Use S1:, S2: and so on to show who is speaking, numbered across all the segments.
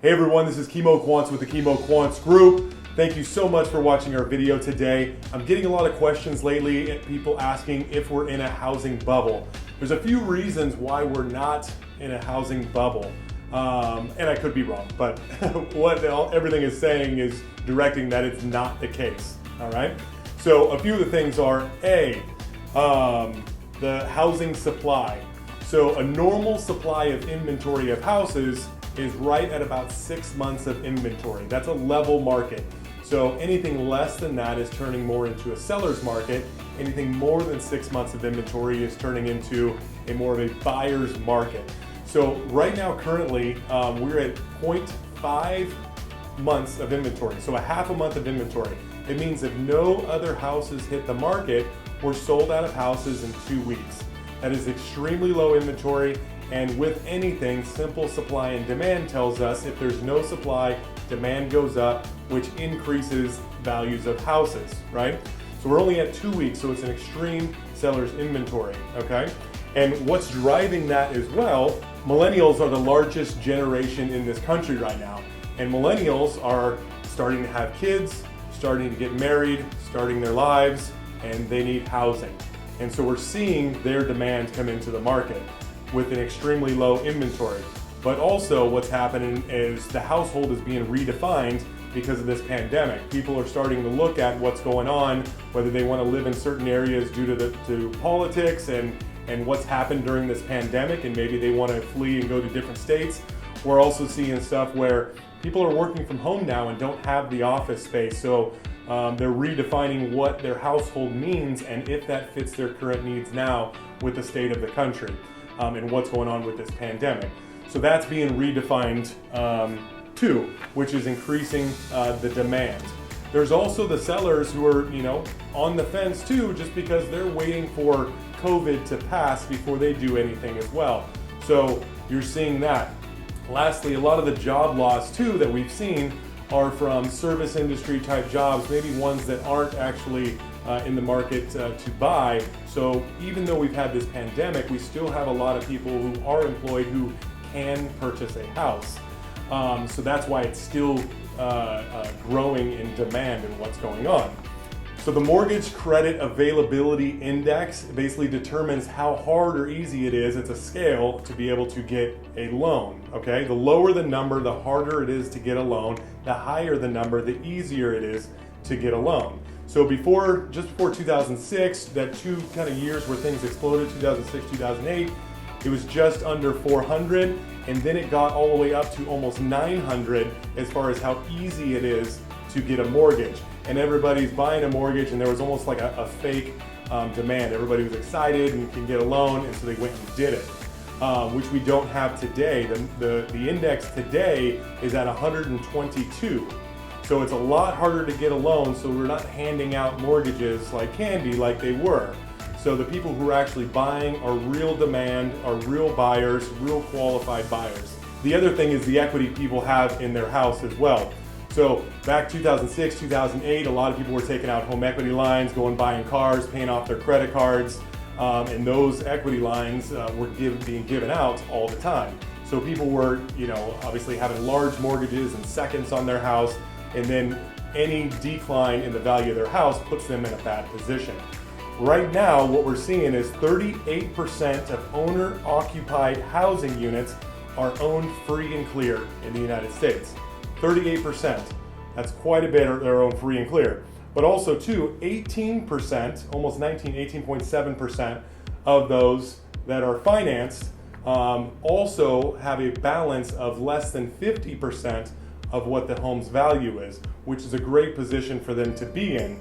S1: Hey everyone, this is Kimo Quance with the Kimo Quance Group. Thank you so much for watching our video today. I'm getting a lot of questions lately, people asking if we're in a housing bubble. There's a few reasons why we're not in a housing bubble. And I could be wrong, but what everything is saying is directing that it's not the case, all right? So a few of the things are, A, the housing supply. So a normal supply of inventory of houses is right at about 6 months of inventory. That's a level market. So anything less than that is turning more into a seller's market. Anything more than 6 months of inventory is turning into more of a buyer's market. So right now, currently, we're at 0.5 months of inventory. So a half a month of inventory. It means if no other houses hit the market, we're sold out of houses in 2 weeks. That is extremely low inventory. And with anything, simple supply and demand tells us if there's no supply, demand goes up, which increases values of houses, right? So we're only at 2 weeks, so it's an extreme seller's inventory, okay? And what's driving that as well, millennials are the largest generation in this country right now. And millennials are starting to have kids, starting to get married, starting their lives, and they need housing. And so we're seeing their demand come into the market with an extremely low inventory. But also what's happening is the household is being redefined because of this pandemic. People are starting to look at what's going on, whether they want to live in certain areas due to politics and what's happened during this pandemic, and maybe they want to flee and go to different states. We're also seeing stuff where people are working from home now and don't have the office space. So they're redefining what their household means and if that fits their current needs now with the state of the country. And what's going on with this pandemic. So that's being redefined too, which is increasing the demand. There's also the sellers who are, on the fence too, just because they're waiting for COVID to pass before they do anything as well. So you're seeing that. Lastly, a lot of the job loss too that we've seen are from service industry type jobs, maybe ones that aren't actually in the market to buy. So even though we've had this pandemic, we still have a lot of people who are employed who can purchase a house. So that's why it's still growing in demand and what's going on. So the Mortgage Credit Availability Index basically determines how hard or easy it is. It's a scale to be able to get a loan, okay? The lower the number, the harder it is to get a loan. The higher the number, the easier it is to get a loan. So just before 2006, that two kind of years where things exploded, 2006, 2008, it was just under 400, and then it got all the way up to almost 900 as far as how easy it is to get a mortgage. And everybody's buying a mortgage, and there was almost like a fake demand. Everybody was excited and can get a loan, and so they went and did it, which we don't have today. The index today is at 122. So it's a lot harder to get a loan, so we're not handing out mortgages like candy like they were. So the people who are actually buying are real demand, are real buyers, real qualified buyers. The other thing is the equity people have in their house as well. So back 2006, 2008, a lot of people were taking out home equity lines, going buying cars, paying off their credit cards, and those equity lines were being given out all the time. So people were, obviously having large mortgages and seconds on their house, and then any decline in the value of their house puts them in a bad position. Right now, what we're seeing is 38% of owner-occupied housing units are owned free and clear in the United States. 38%. That's quite a bit are owned free and clear. But also too, 18%, almost 18.7% of those that are financed also have a balance of less than 50% of what the home's value is, which is a great position for them to be in.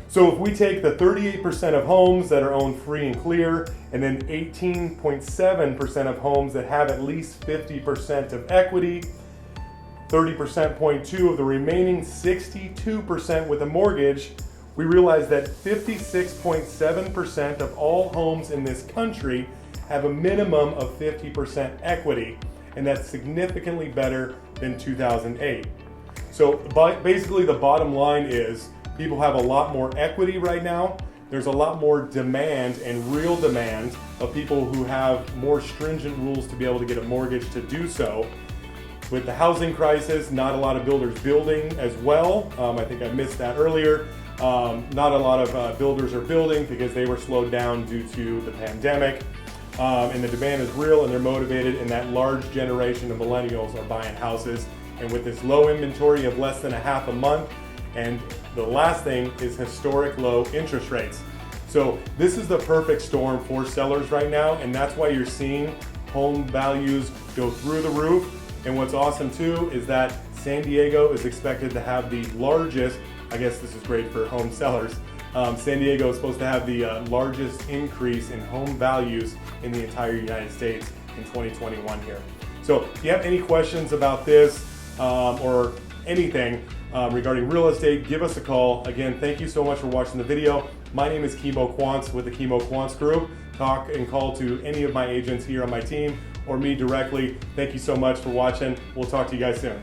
S1: So if we take the 38% of homes that are owned free and clear, and then 18.7% of homes that have at least 50% of equity, 30.2% of the remaining 62% with a mortgage, we realize that 56.7% of all homes in this country have a minimum of 50% equity, and that's significantly better than 2008. So basically the bottom line is people have a lot more equity right now. There's a lot more demand and real demand of people who have more stringent rules to be able to get a mortgage to do so. with the housing crisis, not a lot of builders building as well. I think I missed that earlier. Not a lot of builders are building because they were slowed down due to the pandemic. And the demand is real and they're motivated, and that large generation of millennials are buying houses. And with this low inventory of less than a half a month, and the last thing is historic low interest rates. So this is the perfect storm for sellers right now, and that's why you're seeing home values go through the roof. And what's awesome too is that San Diego is expected to have the largest, I guess this is great for home sellers, San Diego is supposed to have the largest increase in home values in the entire United States in 2021 here. So if you have any questions about this or anything regarding real estate, give us a call. Again, thank you so much for watching the video. My name is Kimo Quance with the Kimo Quance Group. Talk and call to any of my agents here on my team or me directly. Thank you so much for watching. We'll talk to you guys soon.